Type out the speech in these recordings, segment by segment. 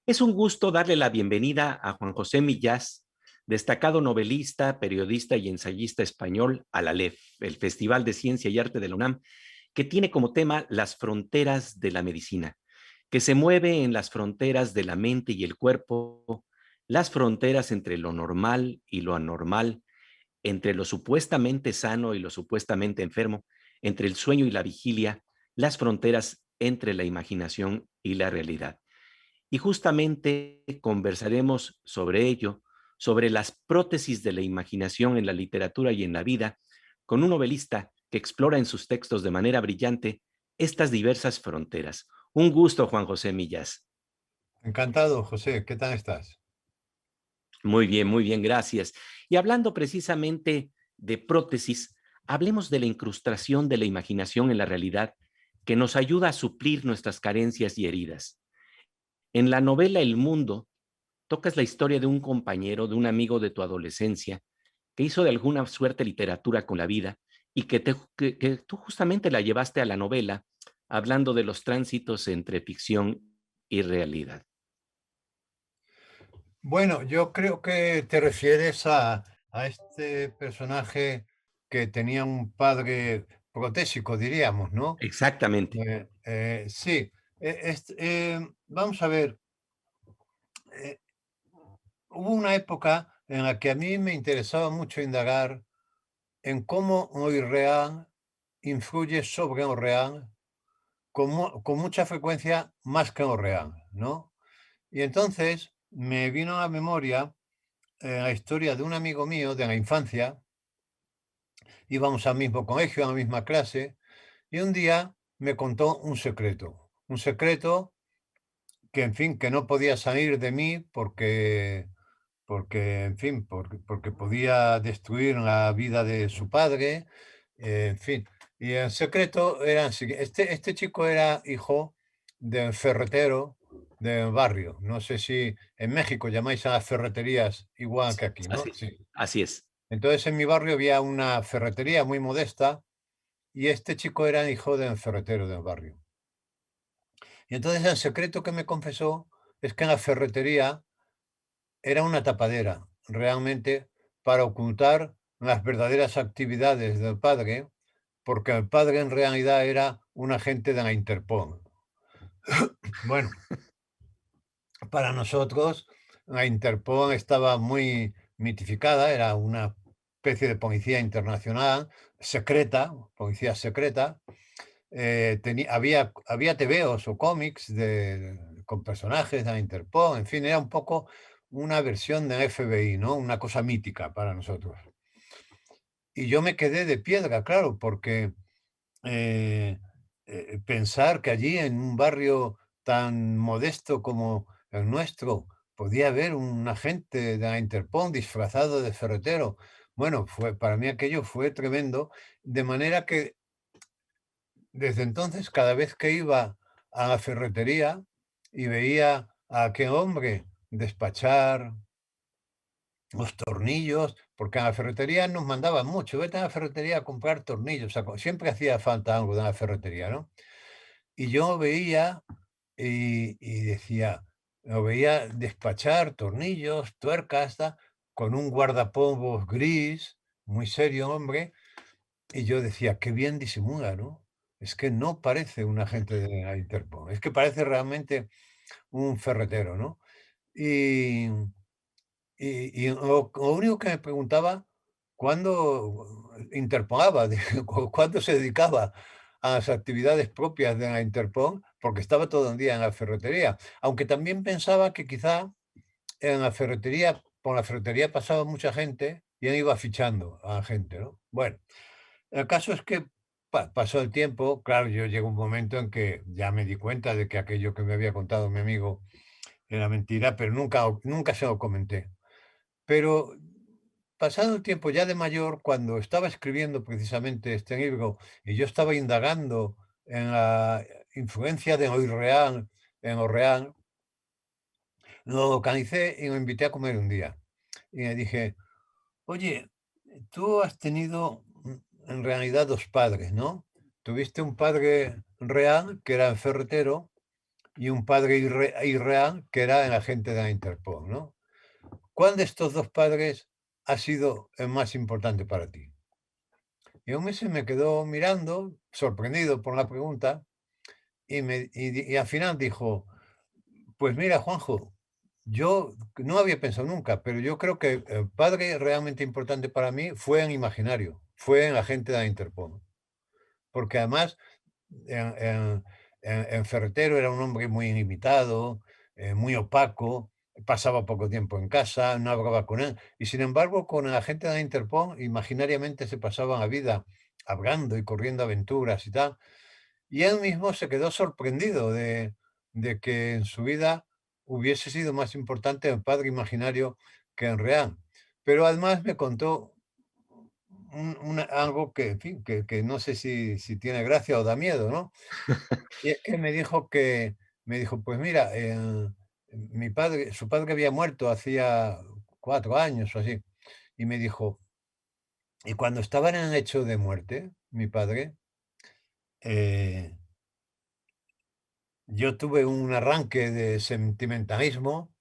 Es un gusto darle la bienvenida a Juan José Millás, destacado novelista, periodista y ensayista español, a la LEF, el Festival de Ciencia y Arte de la UNAM, que tiene como tema las fronteras de la medicina, que se mueve en las fronteras de la mente y el cuerpo, las fronteras entre lo normal y lo anormal, entre lo supuestamente sano y lo supuestamente enfermo, entre el sueño y la vigilia, las fronteras entre la imaginación y la realidad. Y justamente conversaremos sobre ello, sobre las prótesis de la imaginación en la literatura y en la vida, con un novelista que explora en sus textos de manera brillante estas diversas fronteras. Un gusto, Juan José Millas. Encantado, José. ¿Qué tal estás? Muy bien, gracias. Y hablando precisamente de prótesis, hablemos de la incrustación de la imaginación en la realidad que nos ayuda a suplir nuestras carencias y heridas. En la novela El Mundo, tocas la historia de un compañero, de un amigo de tu adolescencia, que hizo de alguna suerte literatura con la vida y que tú justamente la llevaste a la novela, hablando de los tránsitos entre ficción y realidad. Bueno, yo creo que te refieres a este personaje que tenía un padre protésico, diríamos, ¿no? Exactamente. Sí, vamos a ver, eh, hubo una época en la que a mí me interesaba mucho indagar en cómo lo irreal influye sobre lo real con mucha frecuencia más que lo real, ¿no? Y entonces me vino a la memoria la historia de un amigo mío de la infancia. Íbamos al mismo colegio, a la misma clase, y un día me contó un secreto que, en fin, que no podía salir de mí porque en fin, porque podía destruir la vida de su padre, en fin. Y el secreto era el siguiente: este chico era hijo del ferretero del barrio. No sé si en México llamáis a las ferreterías igual que aquí, ¿no? Así, Sí. así es. Entonces, en mi barrio había una ferretería muy modesta y este chico era hijo del ferretero del barrio. Y entonces el secreto que me confesó es que en la ferretería era una tapadera, realmente, para ocultar las verdaderas actividades del padre, porque el padre en realidad era un agente de la Interpol. Bueno, para nosotros la Interpol estaba muy mitificada, era una especie de policía internacional, secreta, policía secreta. Había tebeos o cómics con personajes de la Interpol, en fin, era un poco una versión del FBI, ¿no? Una cosa mítica para nosotros. Y yo me quedé de piedra, claro, porque eh, pensar que allí en un barrio tan modesto como el nuestro podía haber un agente de la Interpol disfrazado de ferretero. Bueno, para mí aquello fue tremendo, de manera que desde entonces, cada vez que iba a la ferretería y veía a aquel hombre despachar los tornillos, porque a la ferretería nos mandaban mucho: vete a la ferretería a comprar tornillos, siempre hacía falta algo de la ferretería, ¿no? Y yo veía y decía, lo veía despachar tornillos, tuercas, con un guardapolvos gris, muy serio hombre, y yo decía: "Qué bien disimula, ¿no?". Es que no parece un agente de la Interpol, es que parece realmente un ferretero, ¿no? Y lo único que me preguntaba, ¿cuándo interpolaba? ¿Cuándo se dedicaba a las actividades propias de la Interpol? Porque estaba todo el día en la ferretería. Aunque también pensaba que quizá en la ferretería por la ferretería pasaba mucha gente y él iba fichando a la gente, ¿no? Bueno. El caso es que pasó el tiempo, claro, yo llegó un momento en que ya me di cuenta de que aquello que me había contado mi amigo era mentira, pero nunca se lo comenté. Pero pasado el tiempo, ya de mayor, cuando estaba escribiendo precisamente este libro y yo estaba indagando en la influencia de lo irreal en lo real, lo localicé y lo invité a comer un día. Y le dije: "Oye, tú has tenido, en realidad 2 padres, ¿no? Tuviste un padre real, que era el ferretero, y un padre irreal que era el agente de la Interpol, ¿no? ¿Cuál de estos 2 padres ha sido el más importante para ti? Y hombre se me quedó mirando, sorprendido por la pregunta, y al final dijo: "Pues mira, Juanjo, yo no había pensado nunca, pero yo creo que el padre realmente importante para mí fue en Imaginario, fue en agente de la Interpol". Porque además en Ferretero era un hombre muy limitado, muy opaco, pasaba poco tiempo en casa, no hablaba con él. Y sin embargo, con la gente de la Interpol, imaginariamente se pasaban la vida hablando y corriendo aventuras y tal. Y él mismo se quedó sorprendido de que en su vida hubiese sido más importante el padre imaginario que el real. Pero además me contó algo que, en fin, que no sé si tiene gracia o da miedo, ¿no? Y es que me dijo: "Pues mira, mi padre su padre había muerto hacía 4 años o así", y me dijo: "Y cuando estaba en el lecho de muerte, mi padre, eh, yo tuve un arranque de sentimentalismo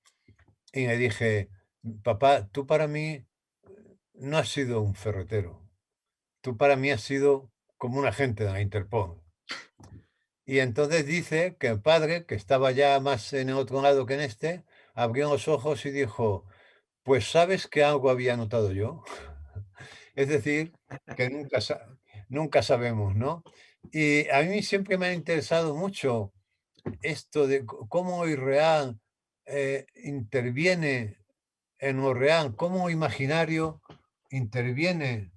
y le dije: "Papá, tú para mí no has sido un ferretero, tú para mí has sido como un agente de la Interpol". Y entonces dice que el padre, que estaba ya más en el otro lado que en este, abrió los ojos y dijo: "Pues, ¿sabes que algo había notado yo?". Es decir, que nunca sabemos, ¿no? Y a mí siempre me ha interesado mucho esto de cómo Israel, interviene en lo real, cómo imaginario interviene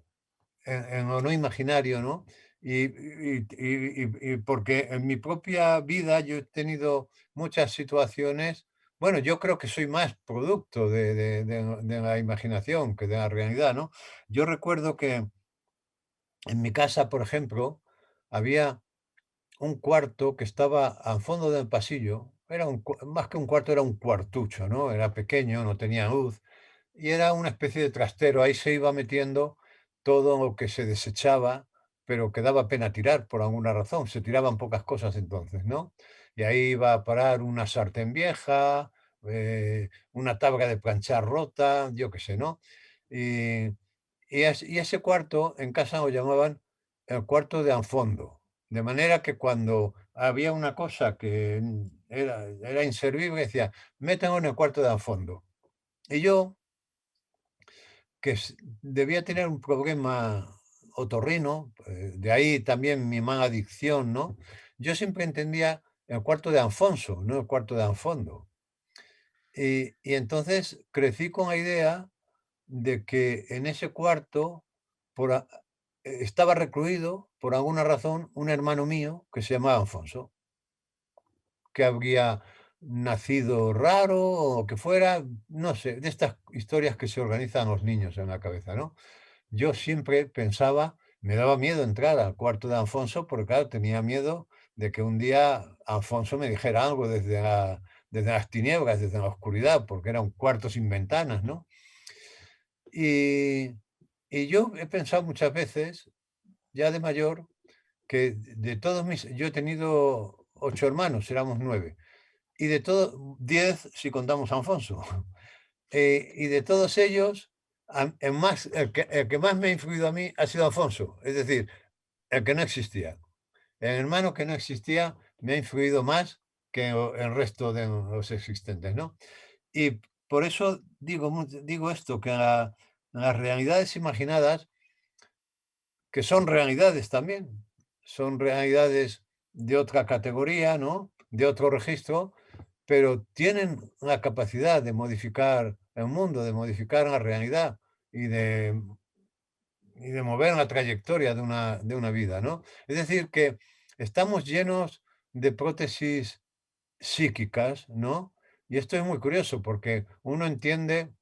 en lo no imaginario, ¿no? Y porque en mi propia vida yo he tenido muchas situaciones, bueno, yo creo que soy más producto de la imaginación que de la realidad, ¿no? Yo recuerdo que en mi casa, por ejemplo, había un cuarto que estaba al fondo del pasillo, era más que un cuarto, era un cuartucho, ¿no? Era pequeño, no tenía luz, y era una especie de trastero, ahí se iba metiendo todo lo que se desechaba, pero que daba pena tirar por alguna razón, se tiraban pocas cosas entonces, ¿no? Y ahí iba a parar una sartén vieja, una tabla de planchar rota, yo qué sé, ¿no? Y, y ese cuarto en casa lo llamaban el cuarto de anfondo, de manera que cuando había una cosa que era inservible, decía, métanlo en el cuarto de anfondo. Y yo, que debía tener un problema otorrino, de ahí también mi mala adicción, ¿no? Yo siempre entendía el cuarto de Alfonso, no el cuarto de Anfondo. Y entonces crecí con la idea de que en ese cuarto por estaba recluido, por alguna razón, un hermano mío que se llamaba Alfonso, que habría nacido raro o que fuera, no sé, de estas historias que se organizan los niños en la cabeza, ¿no? Yo siempre pensaba, me daba miedo entrar al cuarto de Alfonso, porque claro, tenía miedo de que un día Alfonso me dijera algo desde las tinieblas, desde la oscuridad, porque era un cuarto sin ventanas, ¿no? Y, y yo he pensado muchas veces, ya de mayor, que de todos mis, yo he tenido 8 hermanos, éramos 9, y de todos, 10 si contamos a Alfonso. Y de todos ellos, el que más me ha influido a mí ha sido Alfonso, es decir, el que no existía. El hermano que no existía me ha influido más que el resto de los existentes, ¿no? Y por eso digo esto, que las realidades imaginadas, que son realidades también, son realidades de otra categoría, ¿no? De otro registro, pero tienen la capacidad de modificar el mundo, de modificar la realidad y de mover la trayectoria de una vida, ¿no? Es decir, que estamos llenos de prótesis psíquicas, ¿no? Y esto es muy curioso porque uno entiende,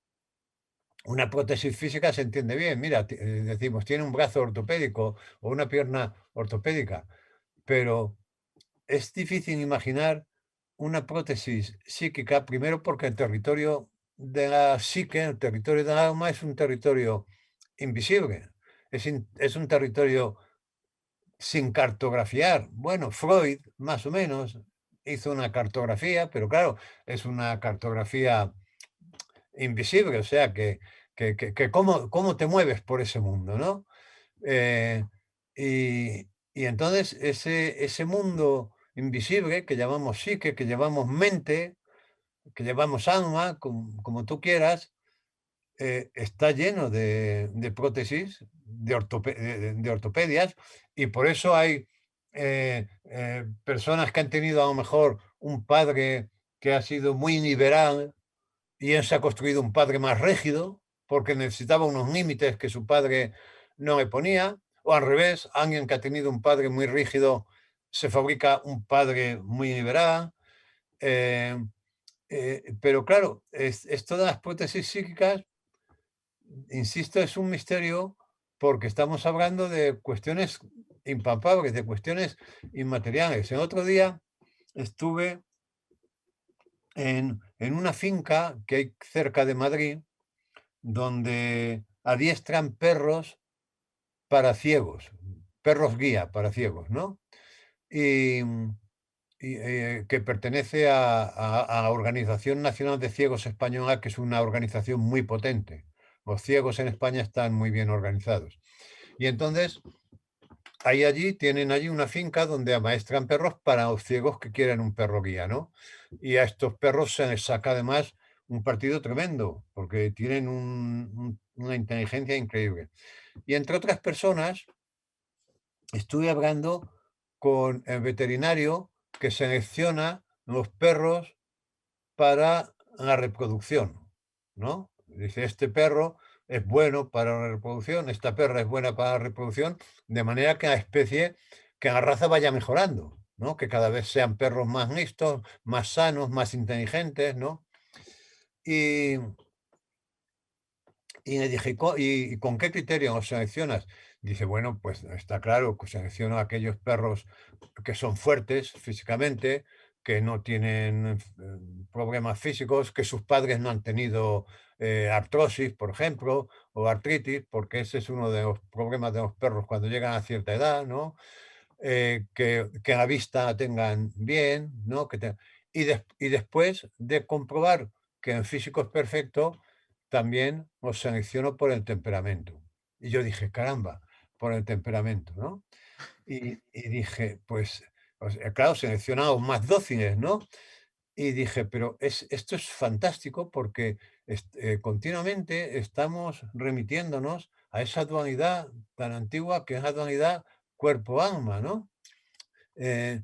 una prótesis física se entiende bien, mira, decimos, tiene un brazo ortopédico o una pierna ortopédica, pero es difícil imaginar una prótesis psíquica, primero porque el territorio de la psique, el territorio del alma, es un territorio invisible, es un territorio sin cartografiar. Bueno, Freud, más o menos, hizo una cartografía, pero claro, es una cartografía invisible, o sea, que cómo te mueves por ese mundo, ¿no? Eh, y entonces ese mundo invisible que llamamos psique, que llamamos mente, que llamamos alma, como tú quieras, está lleno de prótesis, de ortopedias, y por eso hay personas que han tenido a lo mejor un padre que ha sido muy liberal y él se ha construido un padre más rígido porque necesitaba unos límites que su padre no le ponía, o al revés, alguien que ha tenido un padre muy rígido se fabrica un padre muy liberal. eh, pero claro, esto de las prótesis psíquicas, insisto, es un misterio porque estamos hablando de cuestiones impalpables, de cuestiones inmateriales. El otro día estuve en una finca que hay cerca de Madrid donde adiestran perros para ciegos, perros guía para ciegos, ¿no? Y, que pertenece a la Organización Nacional de Ciegos Española, que es una organización muy potente. Los ciegos en España están muy bien organizados. Y entonces, tienen allí una finca donde amaestran perros para los ciegos que quieren un perro guía, ¿no? Y a estos perros se les saca además un partido tremendo, porque tienen una inteligencia increíble. Y entre otras personas, estuve hablando con el veterinario que selecciona los perros para la reproducción, ¿no? Dice, este perro es bueno para la reproducción, esta perra es buena para la reproducción, de manera que la especie, que la raza vaya mejorando, ¿no? Que cada vez sean perros más listos, más sanos, más inteligentes, ¿no? Y, y le dije: ¿Y con qué criterio los seleccionas? Dice: "Bueno, pues está claro que selecciono a aquellos perros que son fuertes físicamente, que no tienen problemas físicos, que sus padres no han tenido artrosis, por ejemplo, o artritis, porque ese es uno de los problemas de los perros cuando llegan a cierta edad, ¿no? Que la vista la tengan bien, ¿no? Y después de comprobar que el físico es perfecto, también os selecciono por el temperamento". Y yo dije: "Caramba, por el temperamento", ¿no? Y dije: "Pues, claro, seleccionados más dóciles", ¿no? Y dije: "Pero esto es fantástico porque continuamente estamos remitiéndonos a esa dualidad tan antigua que es la dualidad cuerpo-alma", ¿no? Eh,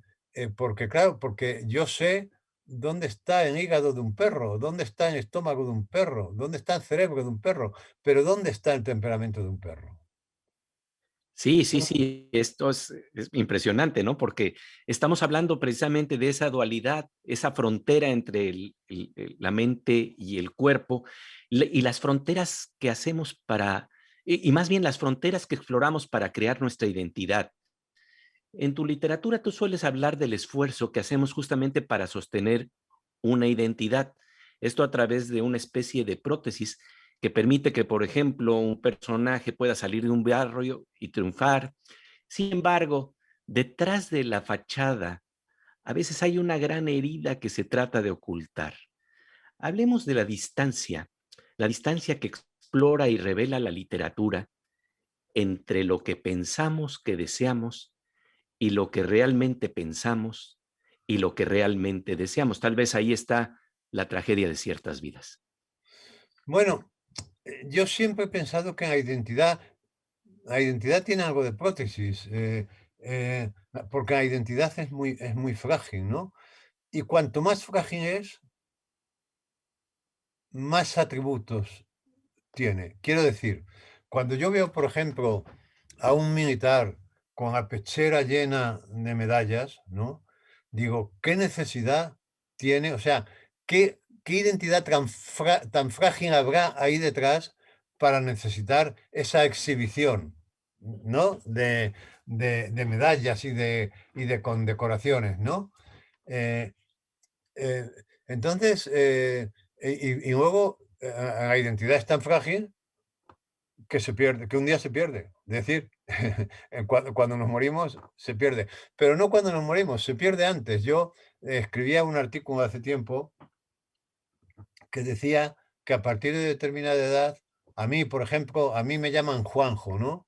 porque claro, porque yo sé dónde está el hígado de un perro, dónde está el estómago de un perro, dónde está el cerebro de un perro, pero ¿dónde está el temperamento de un perro? Sí, sí, No. sí, esto es impresionante, ¿no? Porque estamos hablando precisamente de esa dualidad, esa frontera entre la mente y el cuerpo, y las fronteras que hacemos para, y más bien las fronteras que exploramos para crear nuestra identidad. En tu literatura tú sueles hablar del esfuerzo que hacemos justamente para sostener una identidad. Esto a través de una especie de prótesis que permite que, por ejemplo, un personaje pueda salir de un barrio y triunfar. Sin embargo, detrás de la fachada, a veces hay una gran herida que se trata de ocultar. Hablemos de la distancia que explora y revela la literatura entre lo que pensamos que deseamos y lo que realmente pensamos y lo que realmente deseamos. Tal vez ahí está la tragedia de ciertas vidas. Bueno, yo siempre he pensado que la identidad tiene algo de prótesis, porque la identidad es muy frágil, ¿no? Y cuanto más frágil es, más atributos tiene. Quiero decir, cuando yo veo, por ejemplo, a un militar con la pechera llena de medallas, ¿no? Digo, ¿qué necesidad tiene? O sea, ¿qué identidad tan frágil habrá ahí detrás para necesitar esa exhibición, ¿no? De medallas y de condecoraciones, ¿no? Eh, eh, entonces, y luego la identidad es tan frágil que se pierde, que un día se pierde. Es decir, cuando nos morimos se pierde. Pero no cuando nos morimos, se pierde antes. Yo escribía un artículo hace tiempo que decía que a partir de determinada edad, a mí, por ejemplo, a mí me llaman Juanjo, ¿no?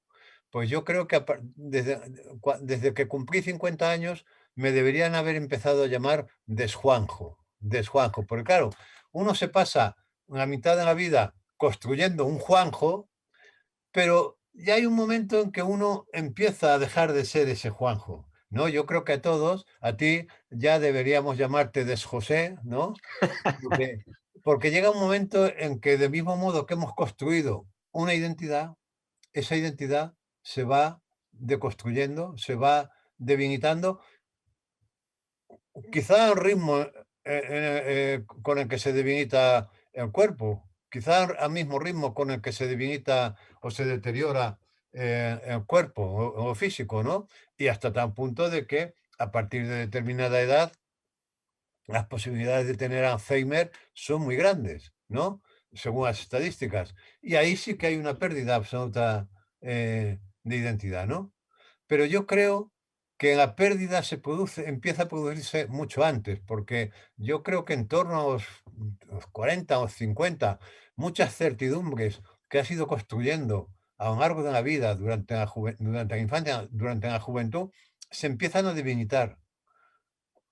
Pues yo creo que desde que cumplí 50 años me deberían haber empezado a llamar Desjuanjo, Desjuanjo, porque claro, uno se pasa la mitad de la vida construyendo un Juanjo, pero ya hay un momento en que uno empieza a dejar de ser ese Juanjo, ¿no? Yo creo que a todos, a ti ya deberíamos llamarte Desjosé, ¿no? Porque, porque llega un momento en que del mismo modo que hemos construido una identidad, esa identidad se va deconstruyendo, se va debilitando, quizá al ritmo con el que se debilita el cuerpo, quizá al mismo ritmo con el que se debilita o se deteriora el cuerpo o físico, ¿no? Y hasta tal punto de que a partir de determinada edad las posibilidades de tener Alzheimer son muy grandes, ¿no? Según las estadísticas. Y ahí sí que hay una pérdida absoluta de identidad, ¿no? Pero yo creo que la pérdida empieza a producirse mucho antes, porque yo creo que en torno a los 40 o 50, muchas certidumbres que has ido construyendo a lo largo de la vida, durante la infancia, durante la juventud, se empiezan a debilitar.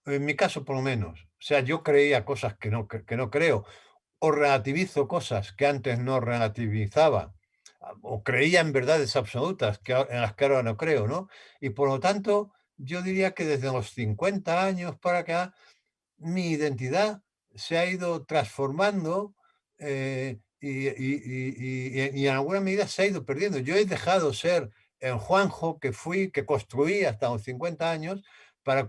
En mi caso, por lo menos. O sea, yo creía cosas que no creo, o relativizo cosas que antes no relativizaba, o creía en verdades absolutas en las que ahora no creo, ¿no? Y por lo tanto, yo diría que desde los 50 años para acá, mi identidad se ha ido transformando y en alguna medida se ha ido perdiendo. Yo he dejado ser el Juanjo que fui, que construí hasta los 50 años para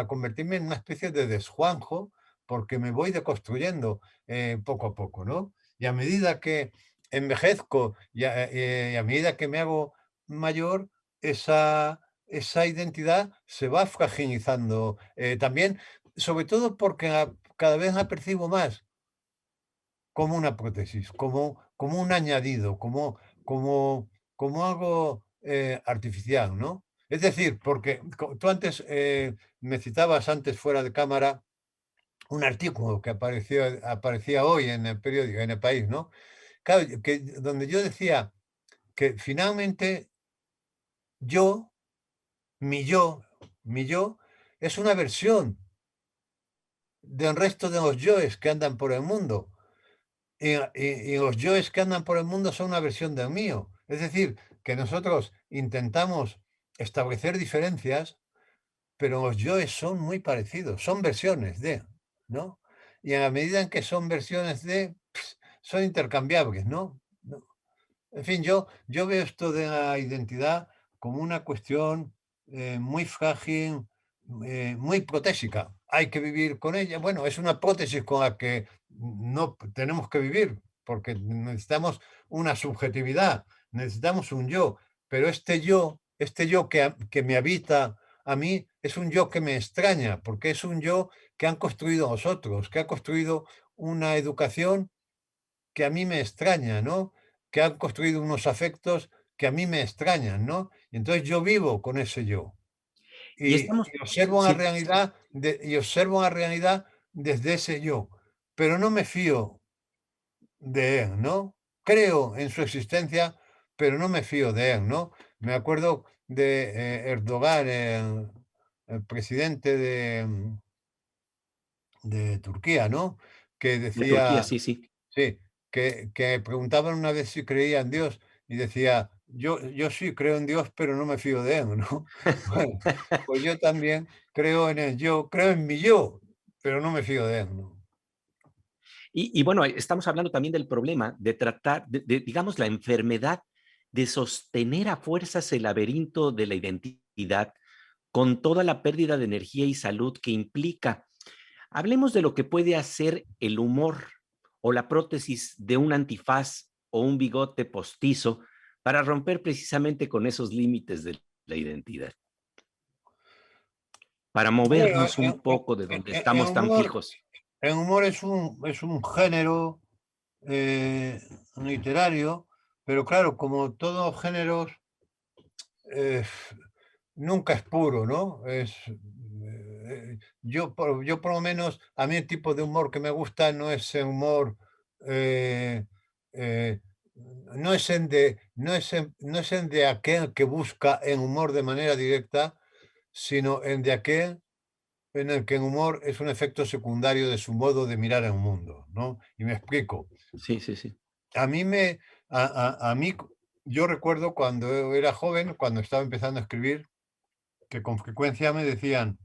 convertirme en una especie de desjuanjo, porque me voy deconstruyendo poco a poco, ¿no? Y a medida que envejezco y a medida que me hago mayor, esa identidad se va fragilizando. También sobre todo porque cada vez la percibo más como una prótesis, como un añadido, como algo artificial, ¿no? Es decir, porque tú antes me citabas antes fuera de cámara un artículo que aparecía hoy en el periódico, en El País, ¿no? Claro, donde yo decía que finalmente yo, mi yo, mi yo, es una versión del resto de los yoes que andan por el mundo. Y los yoes que andan por el mundo son una versión del mío. Es decir, que nosotros intentamos establecer diferencias, pero los yoes son muy parecidos, son versiones de, ¿no? Y en la medida en que son versiones de, son intercambiables, ¿no? En fin, yo veo esto de la identidad como una cuestión muy frágil, muy protésica. Hay que vivir con ella. Bueno, es una prótesis con la que no tenemos que vivir, porque necesitamos una subjetividad, necesitamos un yo, pero este yo que me habita a mí, es un yo que me extraña, porque es un yo que han construido los otros, que ha construido una educación que a mí me extraña, ¿no? Que han construido unos afectos que a mí me extrañan, ¿no? Y entonces yo vivo con ese yo Y y, estamos, y observo la sí, realidad y observo la realidad desde ese yo, pero no me fío de él, ¿no? Creo en su existencia, pero no me fío de él, ¿no? Me acuerdo de Erdogan, el presidente de Turquía, ¿no? Que de Turquía, decía, sí, sí. sí, que preguntaban una vez si creía en Dios y decía: "Yo sí creo en Dios, pero no me fío de él", ¿no? Bueno, pues yo también creo en el yo, creo en mi yo, pero no me fío de él, ¿no? Y bueno, estamos hablando también del problema de tratar, digamos, la enfermedad de sostener a fuerzas el laberinto de la identidad con toda la pérdida de energía y salud que implica. Hablemos de lo que puede hacer el humor o la prótesis de un antifaz o un bigote postizo para romper precisamente con esos límites de la identidad, para Bueno, movernos un poco de donde el estamos tan humor fijos. es un género literario, pero claro, como todos los géneros, eh, nunca es puro, ¿no? yo por lo menos, a mí el tipo de humor que me gusta no es el humor, eh, eh, no es el de aquel que busca el humor de manera directa, sino el de aquel en el que el humor es un efecto secundario de su modo de mirar el mundo, ¿no? Y me explico. Sí, sí, sí. A mí me a mí yo recuerdo cuando era joven, cuando estaba empezando a escribir, que con frecuencia me decían: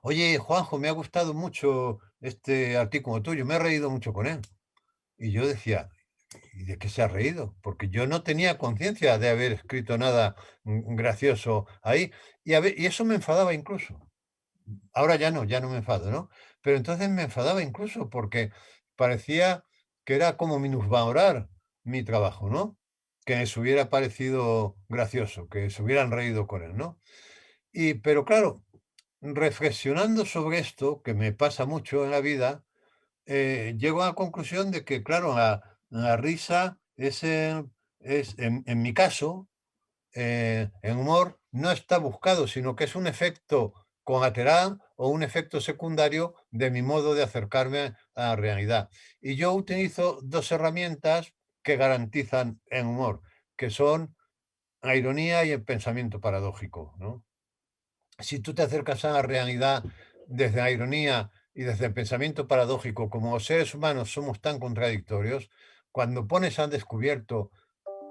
"Oye, Juanjo, me ha gustado mucho este artículo tuyo, me he reído mucho con él". Y yo decía: "¿Y de qué se ha reído?". Porque yo no tenía conciencia de haber escrito nada, gracioso ahí, y eso me enfadaba incluso. Ahora ya no, ya no me enfado, ¿no? Pero entonces me enfadaba incluso porque parecía que era como minusvalorar mi trabajo, ¿no? Que les hubiera parecido gracioso, que se hubieran reído con él, ¿no? Pero claro, reflexionando sobre esto, que me pasa mucho en la vida, llego a la conclusión de que, claro, la risa en mi caso, el humor no está buscado, sino que es un efecto colateral o un efecto secundario de mi modo de acercarme a la realidad. Y yo utilizo dos herramientas que garantizan el humor, que son la ironía y el pensamiento paradójico, ¿no? Si tú te acercas a la realidad desde la ironía y desde el pensamiento paradójico, como los seres humanos somos tan contradictorios, cuando pones al descubierto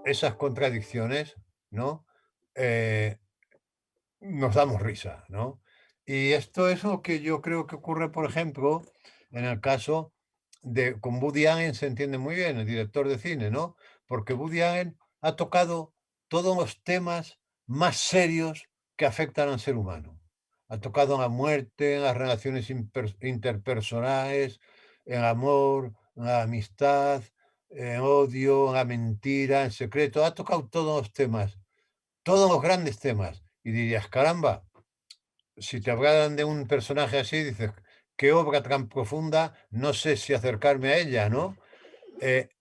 esas contradicciones, ¿no? Eh, Nos damos risa, ¿no? Y esto es lo que yo creo que ocurre, por ejemplo, en el caso de con Woody Allen se entiende muy bien, el director de cine, ¿no? Porque Woody Allen ha tocado todos los temas más serios que afectan al ser humano. Ha tocado la muerte, las relaciones interpersonales, el amor, la amistad, el odio, la mentira, el secreto. Ha tocado todos los temas, todos los grandes temas. Y dirías, caramba, si te hablaran de un personaje así, dices, qué obra tan profunda, no sé si acercarme a ella, ¿no?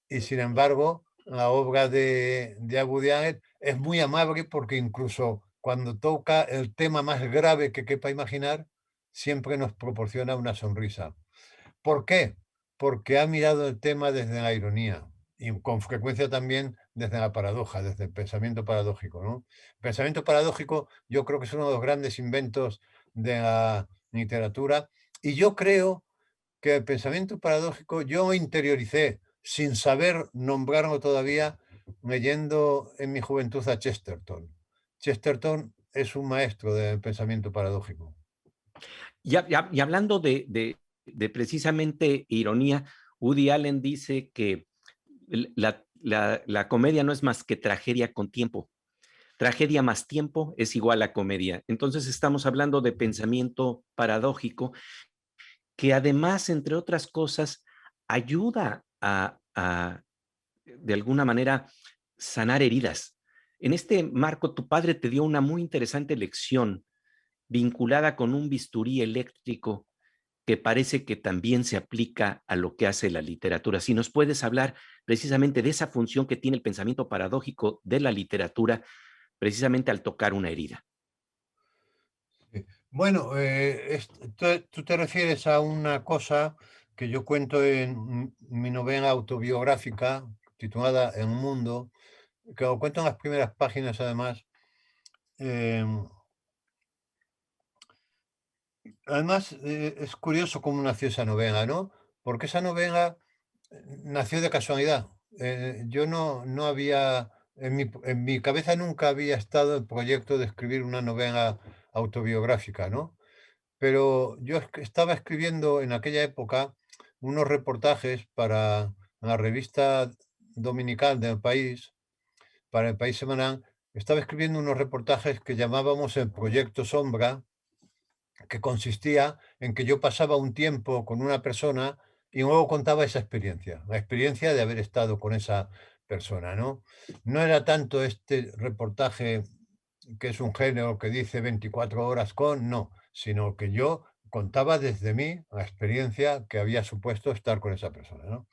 Y sin embargo, la obra de Woody Allen es muy amable porque incluso cuando toca el tema más grave que quepa imaginar, siempre nos proporciona una sonrisa. ¿Por qué? Porque ha mirado el tema desde la ironía y con frecuencia también desde la paradoja, desde el pensamiento paradójico, ¿no? Pensamiento paradójico yo creo que es uno de los grandes inventos de la literatura y yo creo que el pensamiento paradójico yo lo interioricé sin saber nombrarlo todavía leyendo en mi juventud a Chesterton. Chesterton es un maestro del pensamiento paradójico. Y hablando de precisamente ironía, Woody Allen dice que la comedia no es más que tragedia con tiempo. Tragedia más tiempo es igual a comedia. Entonces estamos hablando de pensamiento paradójico que además, entre otras cosas, ayuda de alguna manera, sanar heridas. En este marco, tu padre te dio una muy interesante lección vinculada con un bisturí eléctrico que parece que también se aplica a lo que hace la literatura. Si nos puedes hablar precisamente de esa función que tiene el pensamiento paradójico de la literatura, precisamente al tocar una herida. Bueno, tú te refieres a una cosa que yo cuento en mi novela autobiográfica titulada El Mundo, que lo cuento en las primeras páginas además. Em, Además, es curioso cómo nació esa novela, ¿no? Porque esa novela nació de casualidad. Yo no había, en mi cabeza nunca había estado el proyecto de escribir una novela autobiográfica, ¿no? Pero yo estaba escribiendo en aquella época unos reportajes para la revista dominical del país, para el País Semanal. Estaba escribiendo unos reportajes que llamábamos el Proyecto Sombra, que consistía en que yo pasaba un tiempo con una persona y luego contaba esa experiencia, la experiencia de haber estado con esa persona, ¿no? No era tanto este reportaje que es un género que dice 24 horas con, no, sino que yo contaba desde mí la experiencia que había supuesto estar con esa persona, ¿no?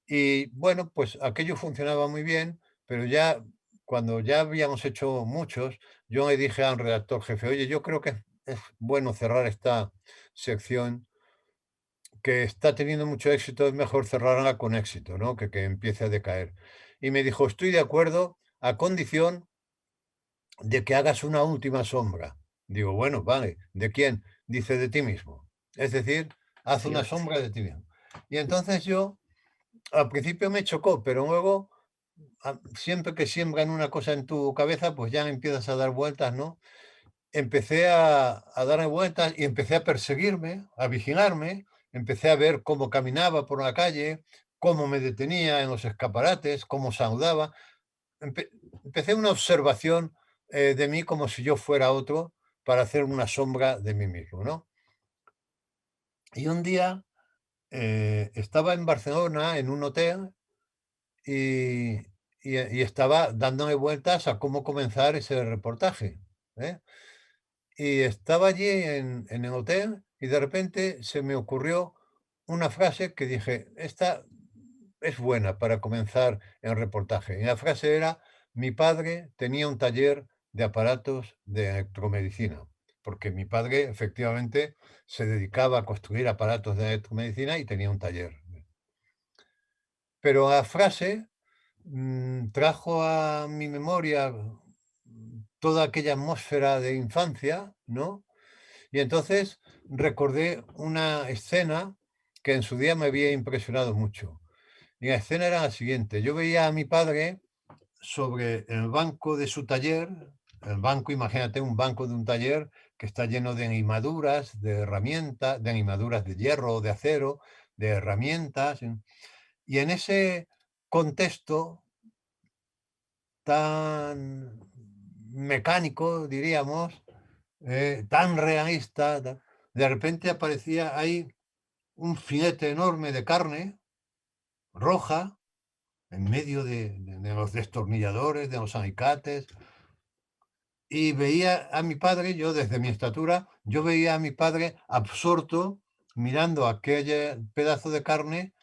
Y bueno, pues aquello funcionaba muy bien, pero ya cuando ya habíamos hecho muchos, yo le dije a un redactor jefe, oye, yo creo que es bueno cerrar esta sección que está teniendo mucho éxito, es mejor cerrarla con éxito, ¿no? Que empiece a decaer. Y me dijo, estoy de acuerdo a condición de que hagas una última sombra. Digo, bueno, vale, ¿de quién? Dice, de ti mismo. Es decir, haz una Cierto. sombra de ti mismo. Y entonces yo, al principio me chocó, pero luego, siempre que siembran una cosa en tu cabeza, pues ya empiezas a dar vueltas, ¿no? Empecé a darme vueltas y empecé a perseguirme, a vigilarme, empecé a ver cómo caminaba por la calle, cómo me detenía en los escaparates, cómo saludaba. Empe Empecé una observación, de mí como si yo fuera otro, para hacer una sombra de mí mismo, ¿no? Y un día, estaba en Barcelona en un hotel y y estaba dándole vueltas a cómo comenzar ese reportaje, ¿eh? Y estaba allí en el hotel y de repente se me ocurrió una frase que dije: "Esta es buena para comenzar el reportaje". Y la frase era: "Mi padre tenía un taller de aparatos de electromedicina", porque mi padre efectivamente se dedicaba a construir aparatos de electromedicina y tenía un taller. Pero la frase, trajo a mi memoria, toda aquella atmósfera de infancia, ¿no? Y entonces recordé una escena que en su día me había impresionado mucho. Y la escena era la siguiente: yo veía a mi padre sobre el banco de su taller, el banco, imagínate un banco de un taller que está lleno de limaduras, de herramientas, de limaduras de hierro o de acero, de herramientas. Y en ese contexto tan mecánico, diríamos, tan realista, de repente aparecía ahí un filete enorme de carne roja en medio de los destornilladores, de los alicates, y veía a mi padre, yo desde mi estatura, yo veía a mi padre absorto mirando aquel pedazo de carne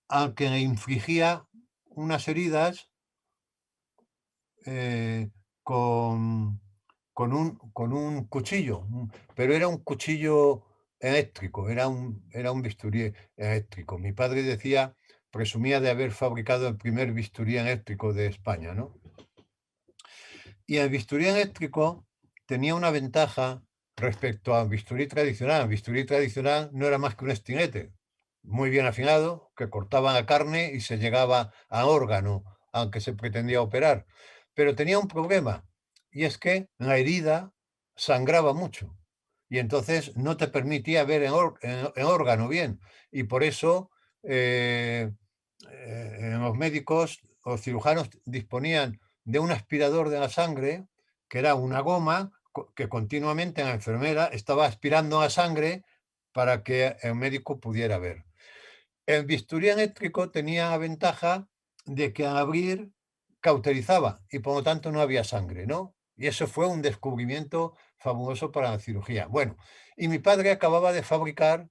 al que le infligía unas heridas, eh, con, con un cuchillo, pero era un cuchillo eléctrico, era un bisturí eléctrico. Mi padre decía, presumía de haber fabricado el primer bisturí eléctrico de España, ¿no? Y el bisturí eléctrico tenía una ventaja respecto al bisturí tradicional. El bisturí tradicional no era más que un estilete, muy bien afilado, que cortaba la carne y se llegaba al órgano, aunque se pretendía operar. Pero tenía un problema, y es que la herida sangraba mucho, y entonces no te permitía ver el órgano bien. Y por eso los médicos o cirujanos disponían de un aspirador de la sangre, que era una goma que continuamente la enfermera estaba aspirando la sangre para que el médico pudiera ver. El bisturí eléctrico tenía la ventaja de que al abrir cauterizaba y por lo tanto no había sangre, ¿no? Y eso fue un descubrimiento fabuloso para la cirugía. Bueno, y mi padre acababa de fabricar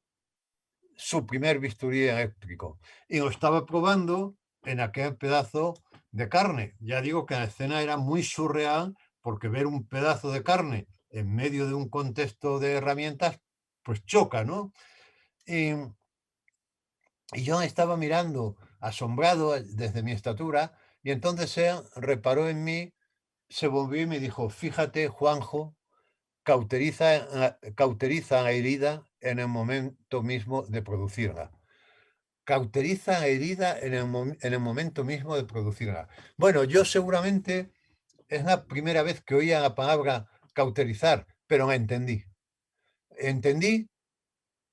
su primer bisturí eléctrico y lo estaba probando en aquel pedazo de carne. Ya digo que la escena era muy surreal porque ver un pedazo de carne en medio de un contexto de herramientas, pues choca, ¿no? Y, y yo estaba mirando asombrado desde mi estatura y entonces él reparó en mí, se volvió y me dijo, fíjate, Juanjo, cauteriza la herida en el momento mismo de producirla. Cauteriza la herida en el momento mismo de producirla. Bueno, yo seguramente es la primera vez que oía la palabra cauterizar, pero la entendí. Entendí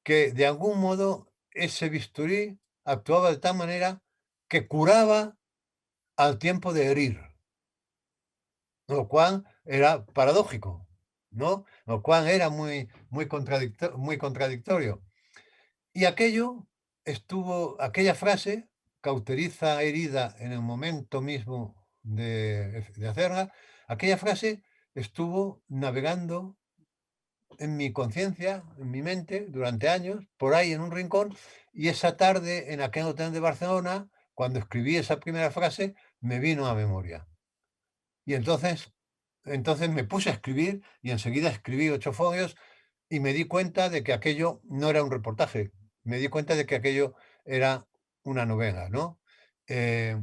que de algún modo ese bisturí actuaba de tal manera que curaba al tiempo de herir, lo cual era paradójico, ¿no? Lo cual era muy contradictorio. Y aquella frase, cauteriza herida en el momento mismo de hacerla, aquella frase estuvo navegando en mi conciencia, en mi mente, durante años, por ahí en un rincón, y esa tarde en aquel hotel de Barcelona, cuando escribí esa primera frase, me vino a memoria. Y entonces entonces me puse a escribir y enseguida escribí 8 folios y me di cuenta de que aquello no era un reportaje, me di cuenta de que aquello era una novela, ¿no? Eh,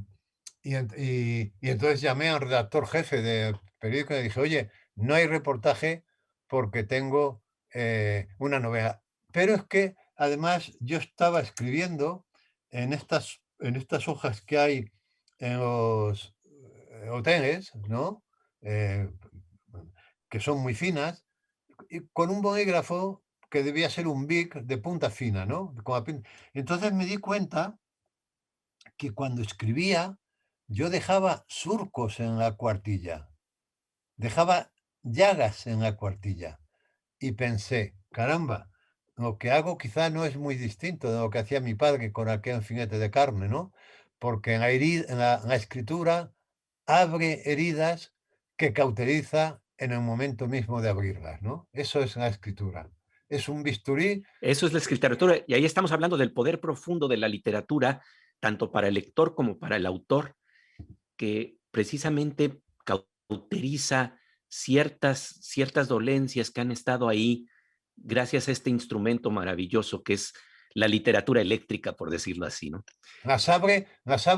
y entonces llamé al redactor jefe del periódico y le dije: "Oye, no hay reportaje porque tengo, una novela". Pero es que además yo estaba escribiendo en estas hojas que hay en los, hoteles, ¿no? Eh, que son muy finas, y con un bolígrafo que debía ser un Bic de punta fina, ¿no? Entonces me di cuenta que cuando escribía, yo dejaba surcos en la cuartilla, dejaba llagas en la cuartilla. Y pensé, caramba, lo que hago quizá no es muy distinto de lo que hacía mi padre con aquel finete de carne, ¿no? Porque en la escritura abre heridas que cauteriza en el momento mismo de abrirlas, ¿no? Eso es la escritura. Es un bisturí. Eso es la escritura, y ahí estamos hablando del poder profundo de la literatura, tanto para el lector como para el autor, que precisamente cauteriza ciertas dolencias que han estado ahí gracias a este instrumento maravilloso que es la literatura eléctrica, por decirlo así, ¿no? Las abre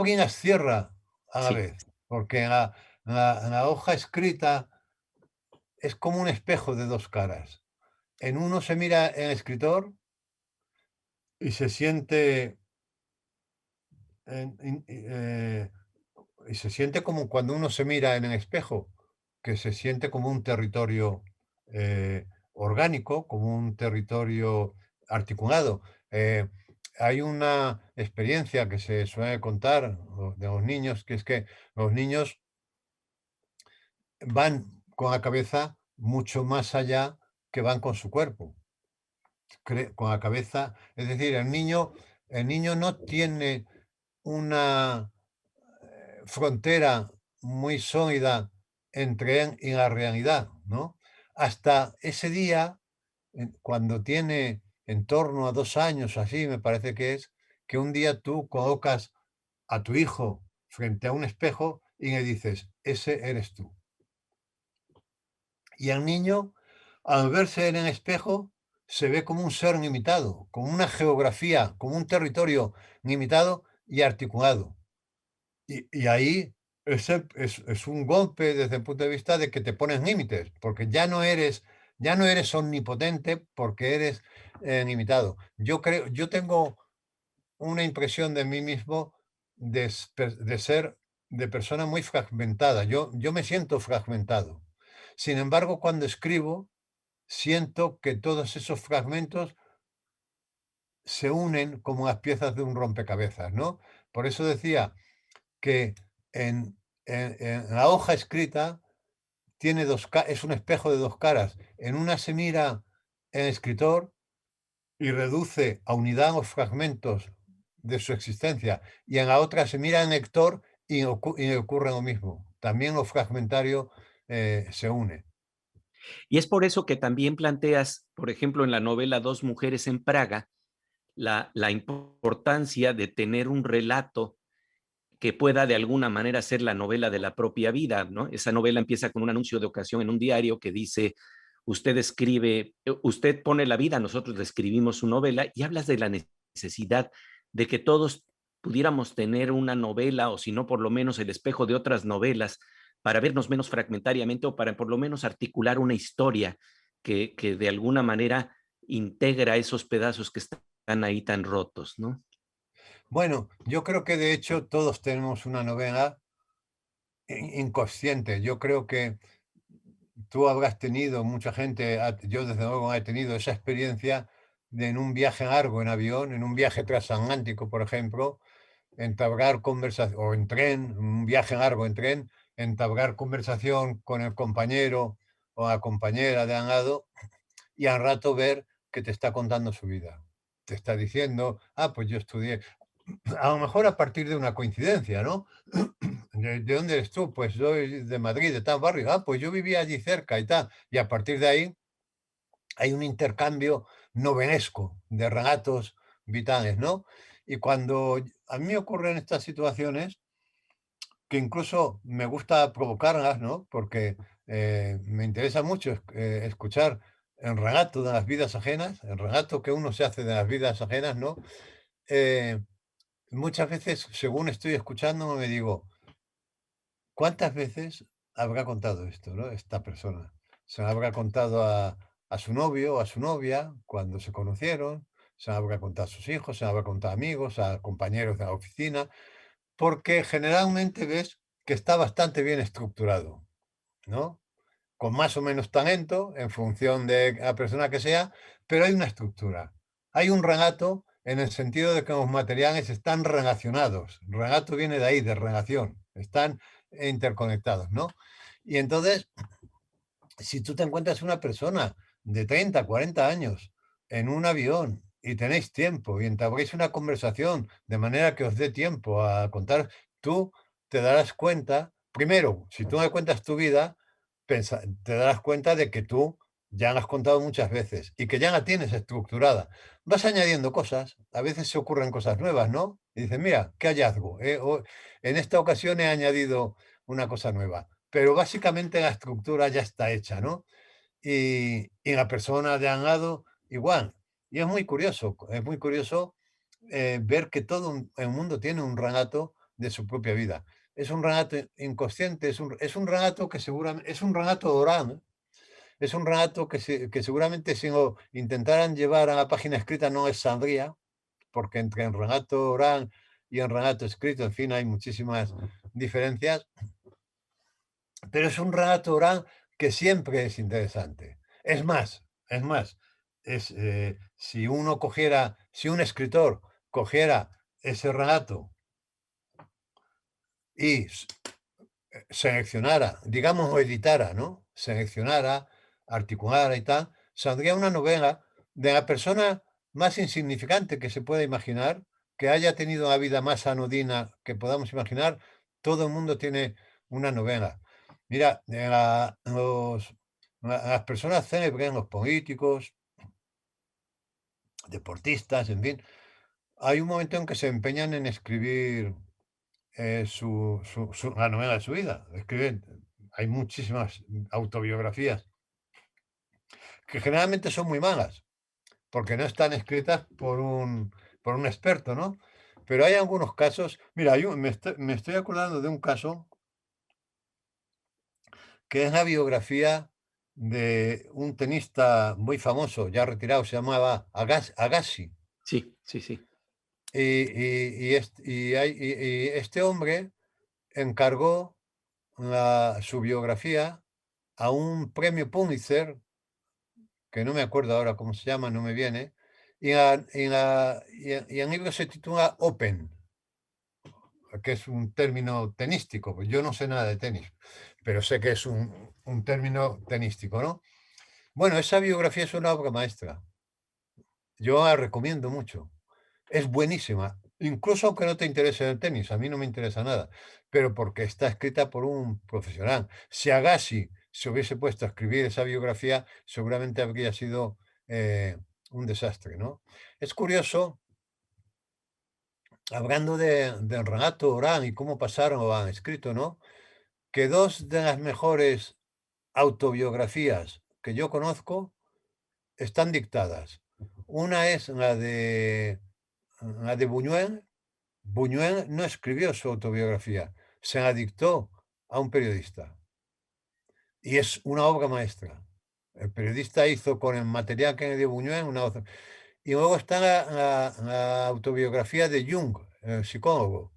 y las cierra a la Sí, vez, porque en la hoja escrita es como un espejo de dos caras. En uno se mira el escritor y se siente, y se siente como cuando uno se mira en el espejo, que se siente como un territorio, orgánico, como un territorio articulado. Eh, Hay una experiencia que se suele contar de los niños, que es que los niños van con la cabeza mucho más allá que van con su cuerpo. Con la cabeza, es decir, el niño no tiene una frontera muy sólida entre él y la realidad, ¿no? Hasta ese día, cuando tiene en torno a 2 años, así me parece que un día tú colocas a tu hijo frente a un espejo y le dices: "Ese eres tú". Y el niño, al verse en el espejo, se ve como un ser limitado, como una geografía, como un territorio limitado y articulado. Y ahí es un golpe desde el punto de vista de que te pones límites, porque ya no eres omnipotente porque eres, limitado. Yo tengo una impresión de mí mismo de ser de persona muy fragmentada. Yo me siento fragmentado. Sin embargo, cuando escribo, siento que todos esos fragmentos se unen como las piezas de un rompecabezas, ¿no? Por eso decía que en la hoja escrita es un espejo de dos caras. En una se mira el escritor y reduce a unidad los fragmentos de su existencia, y en la otra se mira el lector y ocurre lo mismo. También lo fragmentario, se une. y es por eso que también planteas, por ejemplo, en la novela Dos mujeres en Praga, la importancia de tener un relato que pueda de alguna manera ser la novela de la propia vida, ¿no? Esa novela empieza con un anuncio de ocasión en un diario que dice, usted pone la vida, nosotros le escribimos su novela, y hablas de la necesidad de que todos pudiéramos tener una novela, o si no, por lo menos el espejo de otras novelas, para vernos menos fragmentariamente o para por lo menos articular una historia que de alguna manera integra esos pedazos que están ahí tan rotos, ¿no? Bueno, yo creo que de hecho todos tenemos una novela inconsciente. Yo creo que tú habrás tenido, mucha gente, yo desde luego he tenido esa experiencia de en un viaje largo en avión, en un viaje transatlántico, por ejemplo, entablar conversación, o en tren, un viaje largo en tren, entablar conversación con el compañero o la compañera de al lado y al rato ver que te está contando su vida. Te está diciendo, pues yo estudié, a lo mejor a partir de una coincidencia, ¿no? ¿De dónde eres tú? Pues soy de Madrid, de tal barrio. Pues yo vivía allí cerca y tal. Y a partir de ahí hay un intercambio novenesco de relatos vitales, ¿no? Y cuando a mí me ocurren estas situaciones, que incluso me gusta provocarlas, ¿no? Porque Me interesa mucho escuchar el relato de las vidas ajenas, el relato que uno se hace de las vidas ajenas, ¿no? Eh, Muchas veces, según estoy escuchando, me digo, ¿cuántas veces habrá contado esto, no? Esta persona. Se lo habrá contado a su novio o a su novia cuando se conocieron, se lo habrá contado a sus hijos, se lo habrá contado a amigos, a compañeros de la oficina, porque generalmente ves que está bastante bien estructurado, ¿no? Con más o menos talento en función de la persona que sea, pero hay una estructura. Hay un relato en el sentido de que los materiales están relacionados. Relato viene de ahí, de relación. Están interconectados, ¿no? Y entonces, si tú te encuentras una persona de 30, 40 años en un avión y tenéis tiempo y entabléis una conversación de manera que os dé tiempo a contar, tú te darás cuenta, primero, si tú me cuentas tu vida, te darás cuenta de que tú ya la has contado muchas veces y que ya la tienes estructurada. Vas añadiendo cosas, a veces se ocurren cosas nuevas, ¿no? Y dices, mira, qué hallazgo. En esta ocasión he añadido una cosa nueva, pero básicamente la estructura ya está hecha, ¿no? Y la persona de al lado igual. Y es muy curioso ver que el mundo tiene un relato de su propia vida. Es un relato inconsciente, es un relato que seguramente, es un relato oral, es un relato que seguramente si lo intentaran llevar a la página escrita no les saldría, porque entre el relato oral y el relato escrito, en fin, hay muchísimas diferencias, pero es un relato oral que siempre es interesante. Es más, si un escritor cogiera ese relato y seleccionara, digamos, o editara, ¿no? Seleccionara, articulara y tal, saldría una novela de la persona más insignificante que se pueda imaginar, que haya tenido la vida más anodina que podamos imaginar. Todo el mundo tiene una novela. Mira, las personas célebres, los políticos, deportistas, en fin, hay un momento en que se empeñan en escribir la novela de su vida. Escriben, hay muchísimas autobiografías que generalmente son muy malas, porque no están escritas por un experto, ¿no? Pero hay algunos casos, mira, me estoy acordando de un caso que es la biografía de un tenista muy famoso, ya retirado, se llamaba Agassi. Sí, sí, sí. Y este hombre encargó su biografía a un premio Pulitzer, que no me acuerdo ahora cómo se llama, no me viene, y el libro se titula Open, que es un término tenístico. Pues yo no sé nada de tenis, pero sé que es un término tenístico, ¿no? Bueno, esa biografía es una obra maestra. Yo la recomiendo mucho. Es buenísima. Incluso aunque no te interese el tenis, a mí no me interesa nada, pero porque está escrita por un profesional. Si Agassi se hubiese puesto a escribir esa biografía, seguramente habría sido un desastre, ¿no? Es curioso, hablando del relato oral y cómo pasaron o han escrito, ¿no? Que dos de las mejores autobiografías que yo conozco están dictadas. Una es la de Buñuel. Buñuel no escribió su autobiografía, se la dictó a un periodista y es una obra maestra. El periodista hizo con el material que le dio Buñuel una otra. Y luego está la autobiografía de Jung, el psicólogo,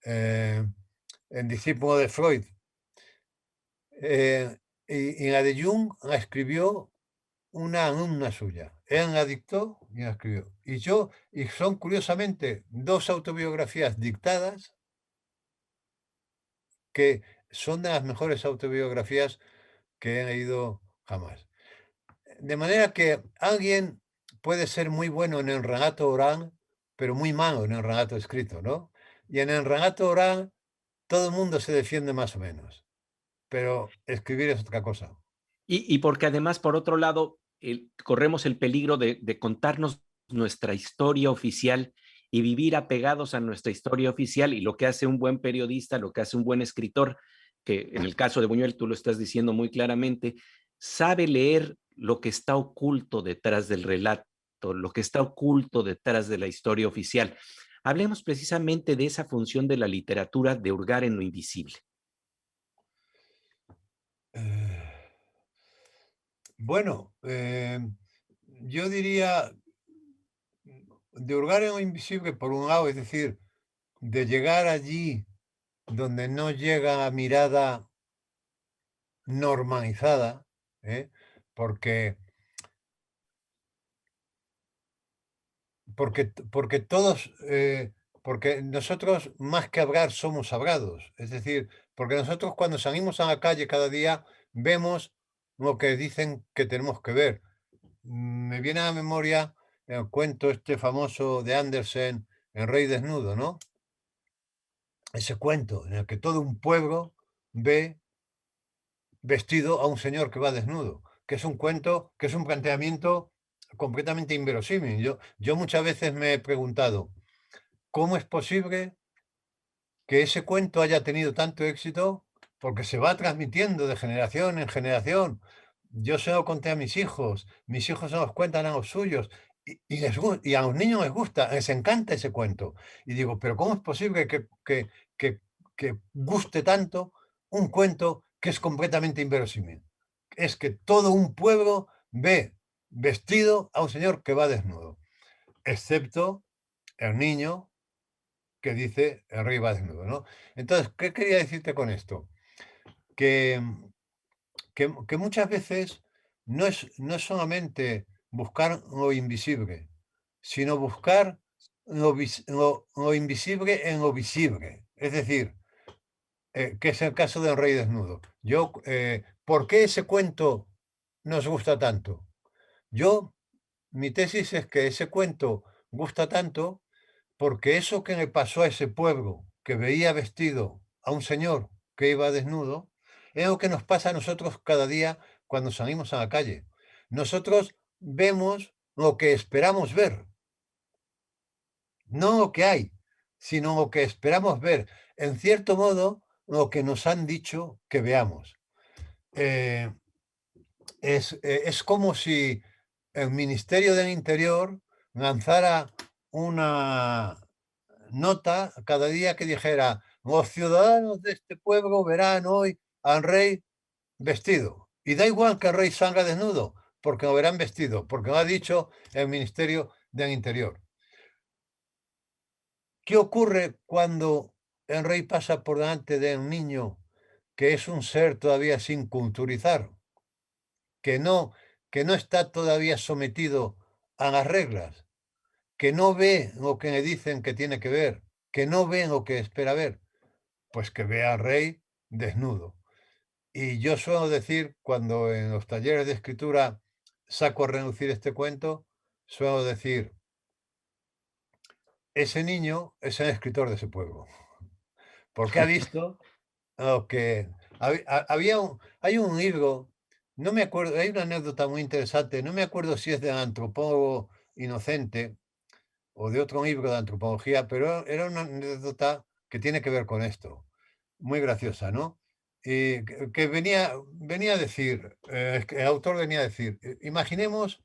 eh, el discípulo de Freud. Y la de Jung la escribió una alumna suya. Él la dictó y la escribió. Y son curiosamente dos autobiografías dictadas que son de las mejores autobiografías que he leído jamás. De manera que alguien puede ser muy bueno en el relato oral, pero muy malo en el relato escrito, ¿no? Y en el relato oral todo el mundo se defiende más o menos, pero escribir es otra cosa. Y porque además, por otro lado, corremos el peligro de contarnos nuestra historia oficial y vivir apegados a nuestra historia oficial y lo que hace un buen periodista, lo que hace un buen escritor, que en el caso de Buñuel tú lo estás diciendo muy claramente, sabe leer lo que está oculto detrás del relato, lo que está oculto detrás de la historia oficial. Hablemos precisamente de esa función de la literatura de hurgar en lo invisible. Eh, bueno, yo diría de hurgar en lo invisible, por un lado, es decir, de llegar allí donde no llega la mirada normalizada, ¿eh? Porque, porque todos, porque nosotros más que hablar somos hablados. Es decir, porque nosotros cuando salimos a la calle cada día vemos lo que dicen que tenemos que ver. Me viene a la memoria el cuento este famoso de Andersen, El rey desnudo, ¿no? Ese cuento en el que todo un pueblo ve vestido a un señor que va desnudo, que es un cuento, que es un planteamiento completamente inverosímil. Yo muchas veces me he preguntado, ¿cómo es posible que ese cuento haya tenido tanto éxito? Porque se va transmitiendo de generación en generación. Yo se lo conté a mis hijos se los cuentan a los suyos y a los niños les gusta, les encanta ese cuento. Y digo, pero ¿cómo es posible que, que guste tanto un cuento que es completamente inverosímil? Es que todo un pueblo ve vestido a un señor que va desnudo, excepto el niño que dice el rey va desnudo, ¿no? Entonces, ¿qué quería decirte con esto? Que, que muchas veces no es solamente buscar lo invisible, sino buscar lo invisible en lo visible. Es decir, que es el caso del rey desnudo. ¿Por qué ese cuento nos gusta tanto? Yo, mi tesis es que ese cuento gusta tanto porque eso que le pasó a ese pueblo que veía vestido a un señor que iba desnudo, es lo que nos pasa a nosotros cada día cuando salimos a la calle. Nosotros vemos lo que esperamos ver, no lo que hay, sino lo que esperamos ver. En cierto modo, lo que nos han dicho que veamos. Eh, es como si el Ministerio del Interior lanzara una nota cada día que dijera: los ciudadanos de este pueblo verán hoy al rey vestido. Y da igual que el rey salga desnudo, porque lo verán vestido, porque lo ha dicho el Ministerio del Interior. ¿Qué ocurre cuando el rey pasa por delante de un niño que es un ser todavía sin culturizar, que no, que no está todavía sometido a las reglas, que no ve lo que le dicen que tiene que ver, que no ve lo que espera ver? Pues que ve al rey desnudo. Y yo suelo decir, cuando en los talleres de escritura saco a relucir este cuento, suelo decir, ese niño es el escritor de ese pueblo, porque ha visto lo que hay un libro, no me acuerdo, hay una anécdota muy interesante, no me acuerdo si es del antropólogo Inocente o de otro libro de antropología, pero era una anécdota que tiene que ver con esto, muy graciosa, ¿no? Y que venía a decir, que el autor venía a decir, imaginemos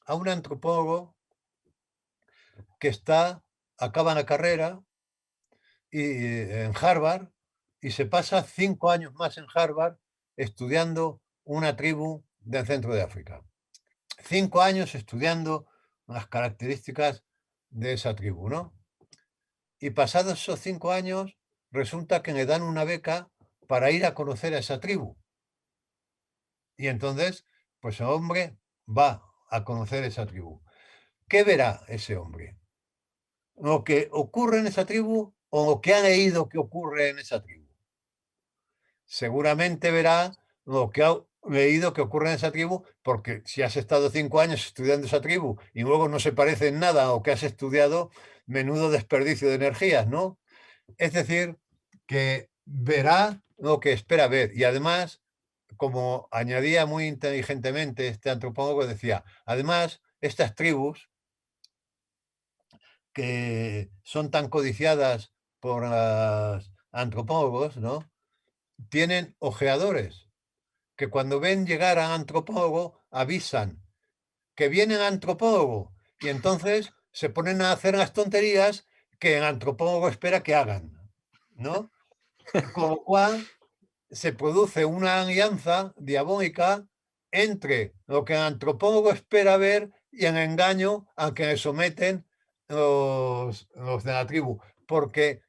a un antropólogo que acaba la carrera en Harvard y se pasa 5 años más en Harvard estudiando una tribu del centro de África. 5 años estudiando las características de esa tribu, ¿no? Y pasados esos 5 años, resulta que le dan una beca para ir a conocer a esa tribu. Y entonces, pues el hombre va a conocer esa tribu. ¿Qué verá ese hombre? ¿Lo que ocurre en esa tribu o lo que ha leído que ocurre en esa tribu? Seguramente verá lo que ha leído que ocurre en esa tribu, porque si has estado 5 años estudiando esa tribu y luego no se parece en nada a lo que has estudiado, menudo desperdicio de energías, ¿no? Es decir, que verá lo que espera ver. Y además, como añadía muy inteligentemente este antropólogo, decía, además, estas tribus que son tan codiciadas por los antropólogos, ¿no? tienen ojeadores, que cuando ven llegar a antropólogo avisan que viene el antropólogo y entonces se ponen a hacer las tonterías que el antropólogo espera que hagan, ¿no? Con lo cual se produce una alianza diabólica entre lo que el antropólogo espera ver y el engaño al que le someten los de la tribu. Porque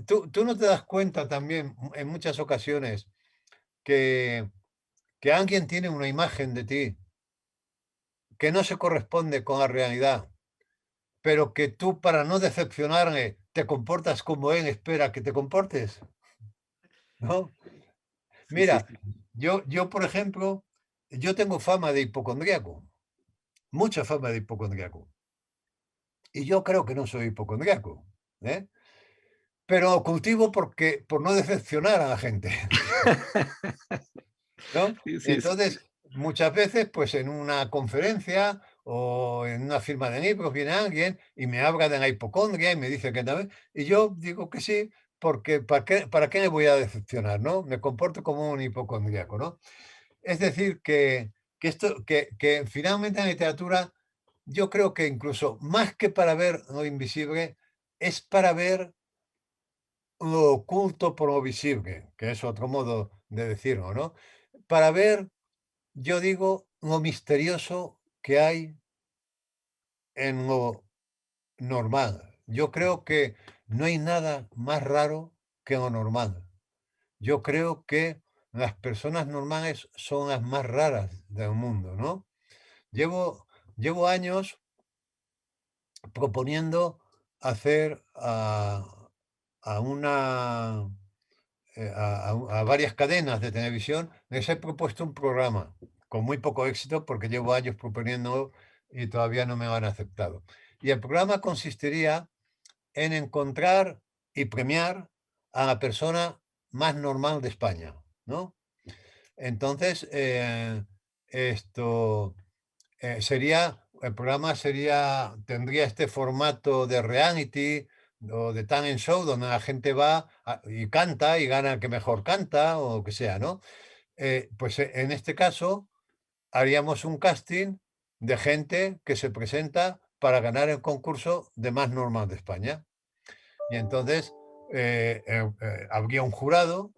tú no te das cuenta también en muchas ocasiones que, que alguien tiene una imagen de ti que no se corresponde con la realidad, pero que tú para no decepcionarle te comportas como él espera que te comportes, ¿no? Sí, sí, Mira, sí. yo, por ejemplo, yo tengo fama de hipocondriaco, mucha fama de hipocondriaco, y yo creo que no soy hipocondriaco, ¿eh? Pero lo cultivo porque por no decepcionar a la gente, ¿no? Sí, sí, sí. Entonces, muchas veces, pues, en una conferencia o en una firma de libros viene alguien y me habla de la hipocondria y me dice que también y yo digo que sí, porque ¿para qué me voy a decepcionar, no? Me comporto como un hipocondriaco, ¿no? Es decir, que esto que finalmente en la literatura, yo creo que incluso más que para ver lo invisible, es para ver lo oculto por lo visible, que es otro modo de decirlo, ¿no? Para ver, yo digo, lo misterioso que hay en lo normal. Yo creo que no hay nada más raro que lo normal. Yo creo que las personas normales son las más raras del mundo, ¿no? Llevo llevo años proponiendo hacer a una, a varias cadenas de televisión, les he propuesto un programa con muy poco éxito, porque llevo años proponiéndolo y todavía no me lo han aceptado. Y el programa consistiría en encontrar y premiar a la persona más normal de España, ¿no? Entonces, esto el programa tendría este formato de reality o de talent show donde la gente va y canta y gana el que mejor canta o lo que sea, ¿no? Pues en este caso haríamos un casting de gente que se presenta para ganar el concurso de más normal de España. Y entonces habría un jurado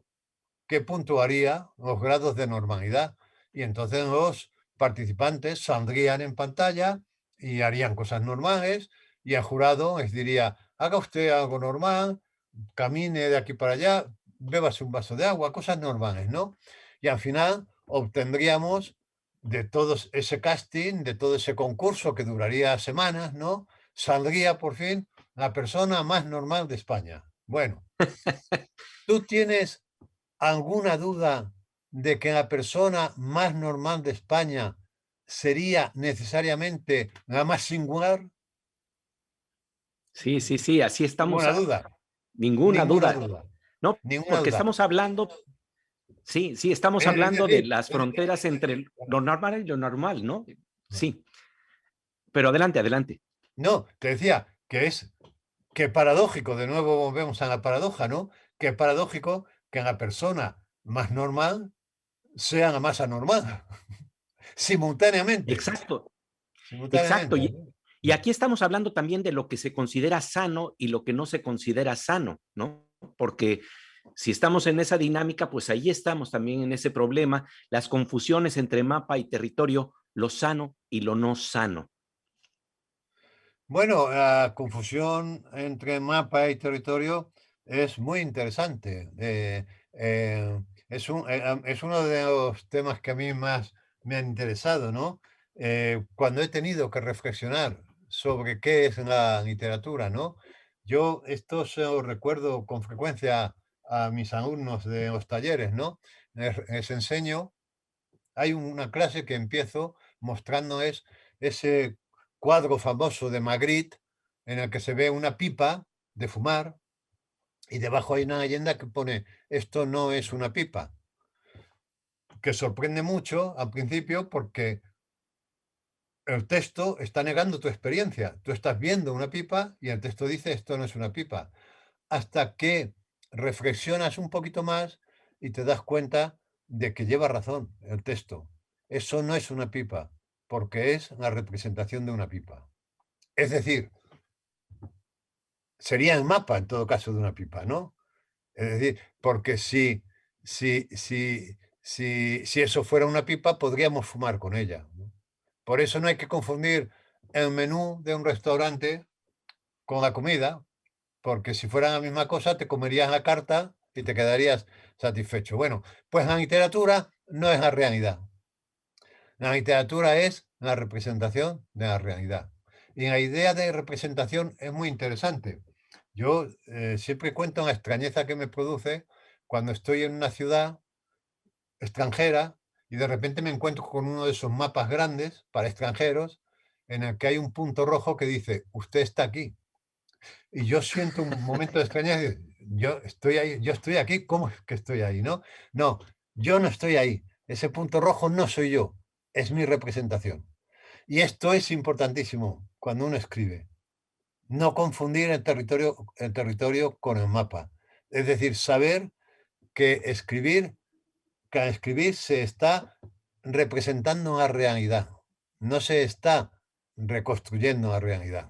que puntuaría los grados de normalidad. Y entonces los participantes saldrían en pantalla y harían cosas normales y el jurado les diría, haga usted algo normal, camine de aquí para allá, bébase un vaso de agua, cosas normales, ¿no? Y al final obtendríamos de todo ese casting, de todo ese concurso que duraría semanas, ¿no? Saldría por fin la persona más normal de España. Bueno, ¿tú tienes alguna duda de que la persona más normal de España sería necesariamente la más singular? Sí, sí, sí, así estamos. Ninguna duda, Ninguna ninguna duda. duda, No, ninguna porque duda. estamos hablando, sí, sí, estamos Es hablando de decir, las fronteras entre lo normal y lo normal, ¿no? no, Sí, pero adelante, adelante. no, te decía que paradójico, de nuevo volvemos a la paradoja, ¿no? Que paradójico que la persona más normal sea la más anormal, simultáneamente, Exacto, exacto. simultáneamente, ¿no? Y aquí estamos hablando también de lo que se considera sano y lo que no se considera sano, ¿no? Porque si estamos en esa dinámica, pues ahí estamos también en ese problema, las confusiones entre mapa y territorio, lo sano y lo no sano. Bueno, la confusión entre mapa y territorio es muy interesante. Es uno de los temas que a mí más me han interesado, ¿no? Cuando he tenido que reflexionar sobre qué es la literatura, ¿no? Yo esto se lo recuerdo con frecuencia a mis alumnos de los talleres, ¿no? Les enseño hay una clase que empiezo mostrándoles ese cuadro famoso de Magritte en el que se ve una pipa de fumar y debajo hay una leyenda que pone esto no es una pipa, que sorprende mucho al principio porque el texto está negando tu experiencia. Tú estás viendo una pipa y el texto dice esto no es una pipa. Hasta que reflexionas un poquito más y te das cuenta de que lleva razón el texto. Eso no es una pipa, porque es la representación de una pipa. Es decir, sería el mapa en todo caso de una pipa, ¿no? Es decir, porque si eso fuera una pipa, podríamos fumar con ella, ¿no? Por eso no hay que confundir el menú de un restaurante con la comida, porque si fuera la misma cosa, te comerías la carta y te quedarías satisfecho. Bueno, pues la literatura no es la realidad. La literatura es la representación de la realidad. Y la idea de representación es muy interesante. Yo siempre cuento la extrañeza que me produce cuando estoy en una ciudad extranjera y de repente me encuentro con uno de esos mapas grandes para extranjeros en el que hay un punto rojo que dice, usted está aquí. Y yo siento un momento de extrañeza, y yo estoy ahí, yo estoy aquí, ¿cómo es que estoy ahí? No, no, yo no estoy ahí. Ese punto rojo no soy yo, es mi representación. Y esto es importantísimo cuando uno escribe. No confundir el territorio con el mapa. Es decir, saber que que al escribir se está representando la realidad, no se está reconstruyendo la realidad.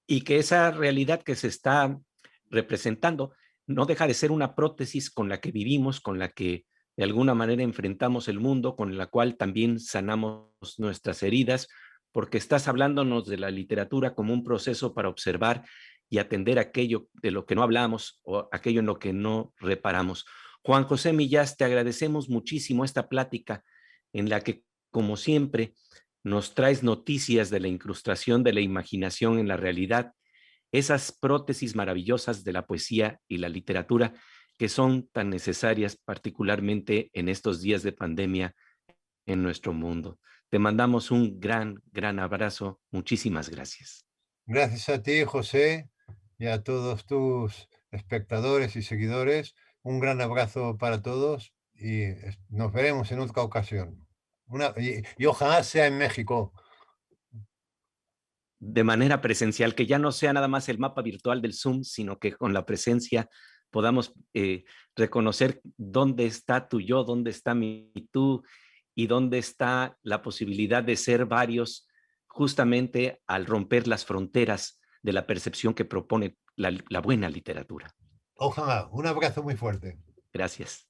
Y que esa realidad que se está representando no deja de ser una prótesis con la que vivimos, con la que de alguna manera enfrentamos el mundo, con la cual también sanamos nuestras heridas, porque estás hablándonos de la literatura como un proceso para observar y atender aquello de lo que no hablamos o aquello en lo que no reparamos. Juan José Millás, te agradecemos muchísimo esta plática en la que, como siempre, nos traes noticias de la incrustación de la imaginación en la realidad, esas prótesis maravillosas de la poesía y la literatura que son tan necesarias particularmente en estos días de pandemia en nuestro mundo. Te mandamos un gran abrazo. Muchísimas gracias. Gracias a ti, José, y a todos tus espectadores y seguidores. Un gran abrazo para todos y nos veremos en otra ocasión. Y ojalá sea en México. De manera presencial, que ya no sea nada más el mapa virtual del Zoom, sino que con la presencia podamos reconocer dónde está tu yo, dónde está mi tú y dónde está la posibilidad de ser varios justamente al romper las fronteras de la percepción que propone la buena literatura. Ojalá. Un abrazo muy fuerte. Gracias.